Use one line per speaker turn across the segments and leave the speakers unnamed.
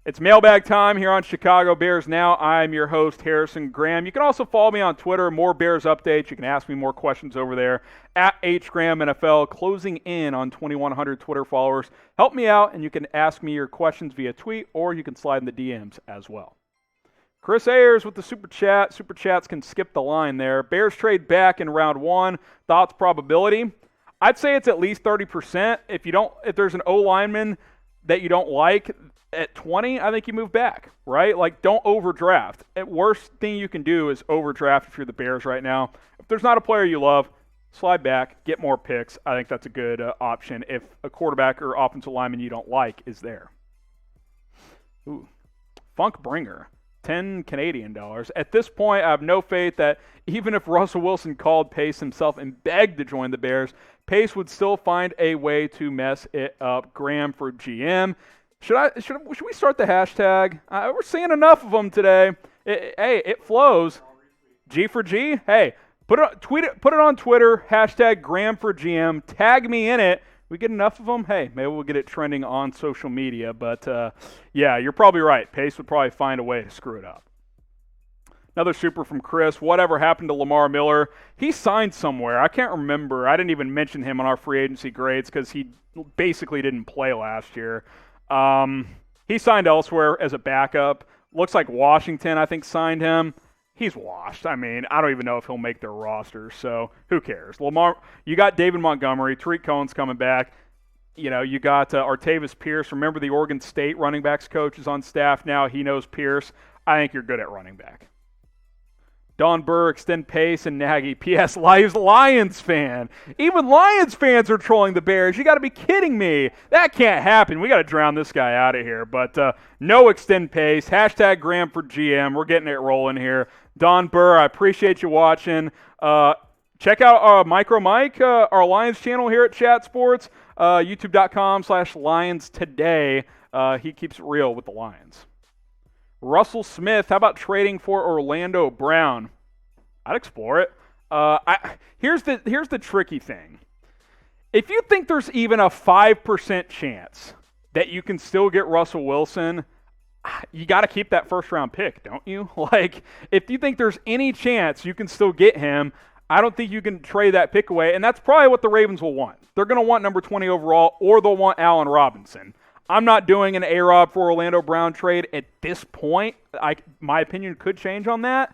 It's mailbag time here on Chicago Bears Now. I'm your host, Harrison Graham. You can also follow me on Twitter, more Bears updates. You can ask me more questions over there at HGrahamNFL, closing in on 2,100 Twitter followers. Help me out, and you can ask me your questions via tweet, or you can slide in the DMs as well. Chris Ayers with the Super Chat. Super Chats can skip the line there. Bears trade back in round one. Thoughts, probability? I'd say it's at least 30%. If there's an O lineman that you don't like at 20, I think you move back, right? Like, don't overdraft. The worst thing you can do is overdraft if you're the Bears right now. If there's not a player you love, slide back, get more picks. I think that's a good option if a quarterback or offensive lineman you don't like is there. Ooh, Funk Bringer, 10 Canadian dollars. At this point, I have no faith that even if Russell Wilson called Pace himself and begged to join the Bears, Pace would still find a way to mess it up. Graham for GM. Should we start the hashtag? We're seeing enough of them today. It flows. G for G. Hey, put it on Twitter. Hashtag Graham for GM. Tag me in it. We get enough of them. Hey, maybe we'll get it trending on social media. But yeah, you're probably right. Pace would probably find a way to screw it up. Another super from Chris. Whatever happened to Lamar Miller? He signed somewhere. I can't remember. I didn't even mention him on our free agency grades because he basically didn't play last year. He signed elsewhere as a backup. Looks like Washington, I think, signed him. He's washed. I mean, I don't even know if he'll make their roster, so who cares? Lamar, you got David Montgomery. Tariq Cohen's coming back. You know, you got Artavis Pierce. Remember the Oregon State running backs coach is on staff now. He knows Pierce. I think you're good at running back. Don Burr, extend Pace, and Nagy. P.S. Lions fan. Even Lions fans are trolling the Bears. You got to be kidding me. That can't happen. We got to drown this guy out of here. But no extend Pace. Hashtag Graham for GM. We're getting it rolling here. Don Burr, I appreciate you watching. Check out Micro Mike, our Lions channel here at Chat Sports. YouTube.com/Lions Today. He keeps it real with the Lions. Russell Smith, how about trading for Orlando Brown? I'd explore it. Here's the tricky thing. If you think there's even a 5% chance that you can still get Russell Wilson, you got to keep that first-round pick, don't you? Like, if you think there's any chance you can still get him, I don't think you can trade that pick away, and that's probably what the Ravens will want. They're going to want number 20 overall, or they'll want Allen Robinson. I'm not doing an A-Rob for Orlando Brown trade at this point. My opinion could change on that.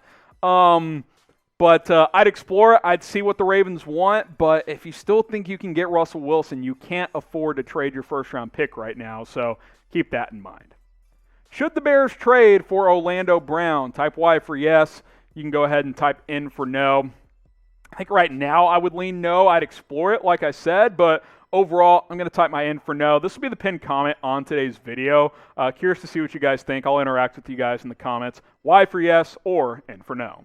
But I'd explore it. I'd see what the Ravens want. But if you still think you can get Russell Wilson, you can't afford to trade your first-round pick right now. So keep that in mind. Should the Bears trade for Orlando Brown? Type Y for yes. You can go ahead and type N for no. I think right now I would lean no. I'd explore it, like I said. But overall, I'm going to type my N for no. This will be the pinned comment on today's video. Curious to see what you guys think. I'll interact with you guys in the comments. Y for yes or N for no.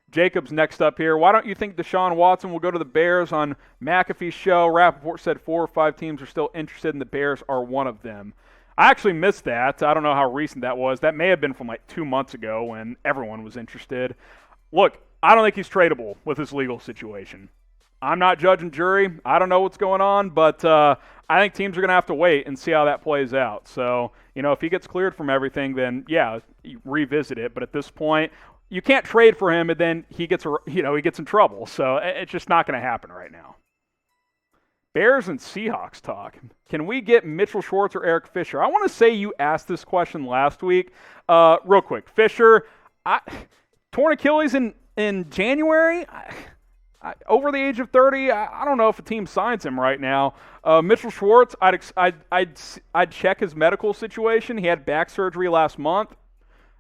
Jacob's next up here. Why don't you think Deshaun Watson will go to the Bears on McAfee's show? Rappaport said 4 or 5 teams are still interested, and the Bears are one of them. I actually missed that. I don't know how recent that was. That may have been from like 2 months ago when everyone was interested. Look, I don't think he's tradable with his legal situation. I'm not judge and jury. I don't know what's going on, but I think teams are going to have to wait and see how that plays out. So, if he gets cleared from everything, then, yeah, you revisit it. But at this point, you can't trade for him, and then he gets in trouble. So it's just not going to happen right now. Bears and Seahawks talk. Can we get Mitchell Schwartz or Eric Fisher? I want to say you asked this question last week. Real quick, Fisher, torn Achilles in January. Over the age of 30, I don't know if a team signs him right now. Mitchell Schwartz, I'd check his medical situation. He had back surgery last month.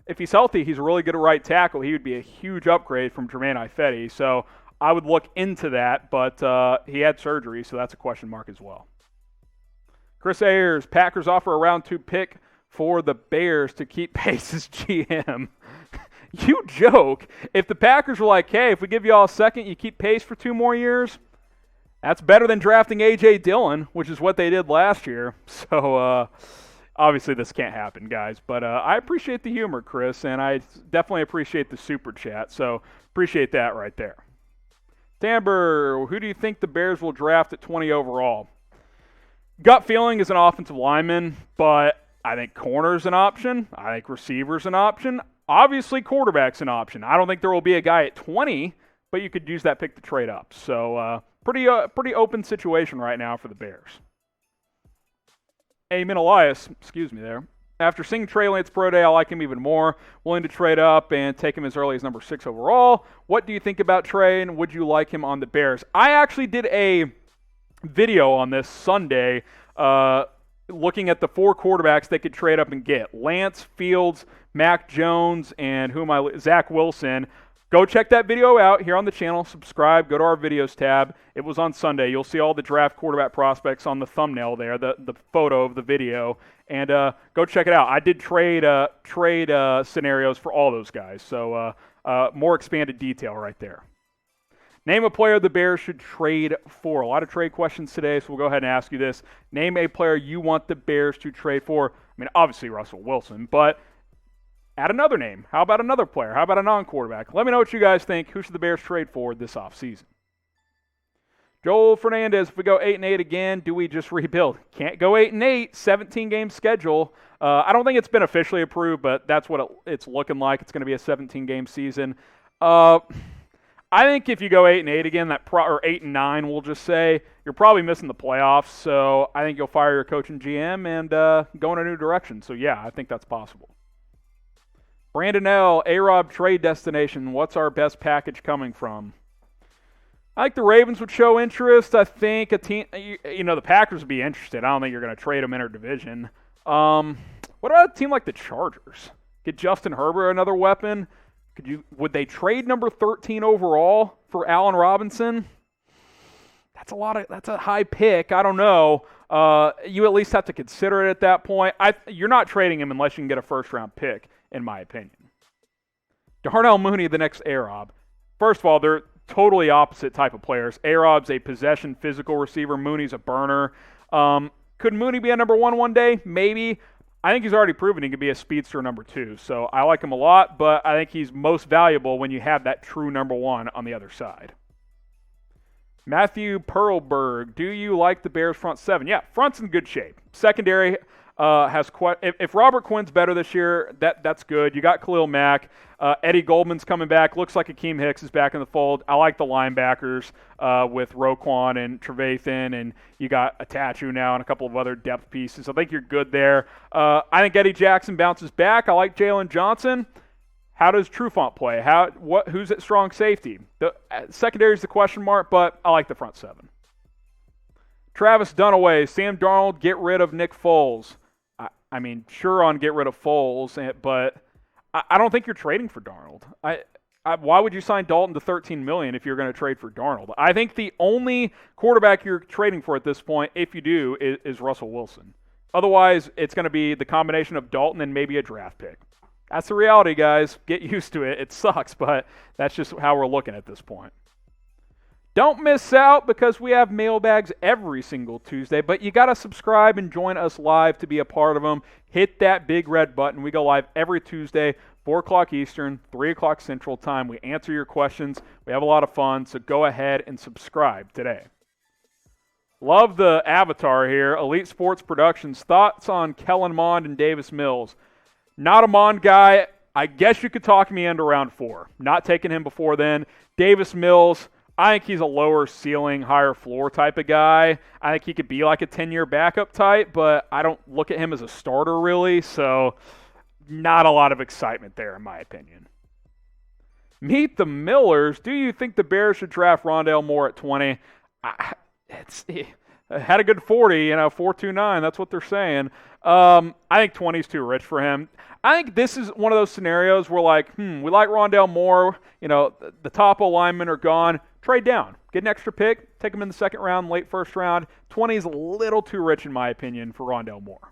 If he's healthy, he's really good at right tackle. He would be a huge upgrade from Jermaine Ifedi. So I would look into that, but he had surgery, so that's a question mark as well. Chris Ayers, Packers offer a round 2 pick for the Bears to keep Pace as GM. You joke. If the Packers were like, hey, if we give you all a second, you keep Pace for 2 more years, that's better than drafting A.J. Dillon, which is what they did last year. So, obviously this can't happen, guys. But I appreciate the humor, Chris, and I definitely appreciate the super chat. So, appreciate that right there. Tamber, who do you think the Bears will draft at 20 overall? Gut feeling is an offensive lineman, but I think corner's an option. I think receiver's an option. Obviously, quarterback's an option. I don't think there will be a guy at 20, but you could use that pick to trade up. So pretty open situation right now for the Bears. Amen Elias, excuse me there. After seeing Trey Lance Pro Day, I like him even more. Willing to trade up and take him as early as number 6 overall. What do you think about Trey, and would you like him on the Bears? I actually did a video on this Sunday looking at the 4 quarterbacks they could trade up and get. Lance, Fields, Mac Jones, and Zach Wilson. Go check that video out here on the channel. Subscribe. Go to our videos tab. It was on Sunday. You'll see all the draft quarterback prospects on the thumbnail there, the photo of the video. And go check it out. I did trade scenarios for all those guys. So more expanded detail right there. Name a player the Bears should trade for. A lot of trade questions today, so we'll go ahead and ask you this. Name a player you want the Bears to trade for. I mean, obviously Russell Wilson, but add another name. How about another player? How about a non-quarterback? Let me know what you guys think. Who should the Bears trade for this offseason? Joel Fernandez, if we go 8-8 again, do we just rebuild? Can't go 8-8, 17-game schedule. I don't think it's been officially approved, but that's what it's looking like. It's going to be a 17-game season. I think if you go 8-8 again, or 8-9, we'll just say, you're probably missing the playoffs. So I think you'll fire your coach and GM and go in a new direction. So yeah, I think that's possible. Brandon L., A-Rob trade destination. What's our best package coming from? I think the Ravens would show interest. I think a team, the Packers would be interested. I don't think you're going to trade them inter-division. What about a team like the Chargers? Get Justin Herbert another weapon? Would they trade number 13 overall for Allen Robinson? That's a high pick. I don't know. You at least have to consider it at that point. You're not trading him unless you can get a first-round pick, in my opinion. Darnell Mooney, the next A-Rob. First of all, they're totally opposite type of players. A-Rob's a possession physical receiver. Mooney's a burner. Could Mooney be a number 1 one day? Maybe. I think he's already proven he could be a speedster number 2. So I like him a lot, but I think he's most valuable when you have that true number 1 on the other side. Matthew Perlberg, do you like the Bears front 7? Yeah, front's in good shape. Secondary has quite. If Robert Quinn's better this year, that's good. You got Khalil Mack. Eddie Goldman's coming back. Looks like Akeem Hicks is back in the fold. I like the linebackers with Roquan and Trevathan, and you got Atachu now and a couple of other depth pieces. I think you're good there. I think Eddie Jackson bounces back. I like Jalen Johnson. How does Trufant play? Who's at strong safety? The secondary is the question mark, but I like the front 7. Travis Dunaway, Sam Darnold, get rid of Nick Foles. I mean, sure on get rid of Foles, but I don't think you're trading for Darnold. Why would you sign Dalton to $13 million if you're going to trade for Darnold? I think the only quarterback you're trading for at this point, if you do, is Russell Wilson. Otherwise, it's going to be the combination of Dalton and maybe a draft pick. That's the reality, guys. Get used to it. It sucks, but that's just how we're looking at this point. Don't miss out because we have mailbags every single Tuesday, but you got to subscribe and join us live to be a part of them. Hit that big red button. We go live every Tuesday, 4 o'clock Eastern, 3 o'clock Central Time. We answer your questions. We have a lot of fun, so go ahead and subscribe today. Love the avatar here. Elite Sports Productions. Thoughts on Kellen Mond and Davis Mills? Not a Mond guy. I guess you could talk me into round 4. Not taking him before then. Davis Mills, I think he's a lower ceiling, higher floor type of guy. I think he could be like a 10-year backup type, but I don't look at him as a starter really, so not a lot of excitement there in my opinion. Meet the Millers. Do you think the Bears should draft Rondale Moore at 20? Had a good 40, 4.29. That's what they're saying. I think 20 is too rich for him. I think this is one of those scenarios where, we like Rondale Moore. The top linemen are gone. Trade down. Get an extra pick. Take him in the second round, late first round. 20 is a little too rich, in my opinion, for Rondale Moore.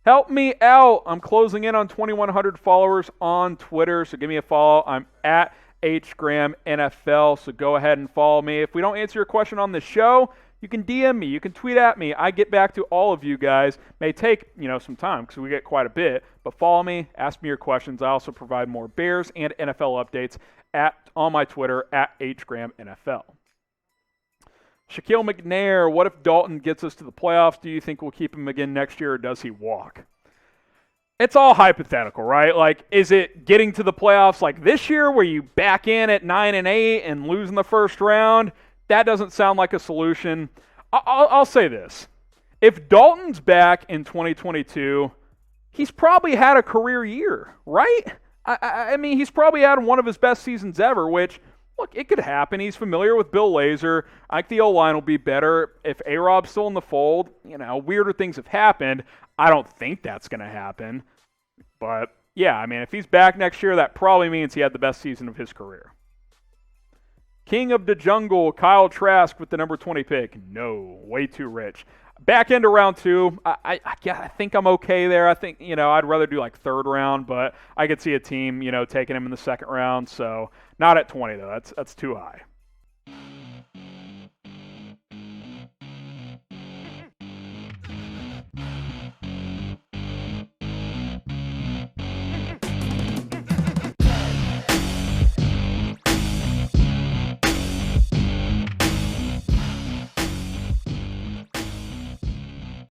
Help me out. I'm closing in on 2,100 followers on Twitter, so give me a follow. I'm at HGramNFL, so go ahead and follow me. If we don't answer your question on the show, you can DM me. You can tweet at me. I get back to all of you guys. May take, some time because we get quite a bit. But follow me. Ask me your questions. I also provide more Bears and NFL updates on my Twitter at HGramNFL. Shaquille McNair, what if Dalton gets us to the playoffs? Do you think we'll keep him again next year, or does he walk? It's all hypothetical, right? Like, is it getting to the playoffs like this year where you back in at 9-8 and lose in the first round? That doesn't sound like a solution. I'll say this. If Dalton's back in 2022, he's probably had a career year, right? I mean, he's probably had one of his best seasons ever, which, look, it could happen. He's familiar with Bill Lazor. I think the O-line will be better. If A-Rob's still in the fold, weirder things have happened. I don't think that's going to happen. But, yeah, I mean, if he's back next year, that probably means he had the best season of his career. King of the Jungle, Kyle Trask with the number 20 pick. No, way too rich. Back into round 2, I think I'm okay there. I think, I'd rather do like third round, but I could see a team, taking him in the second round. So not at 20, though. That's too high.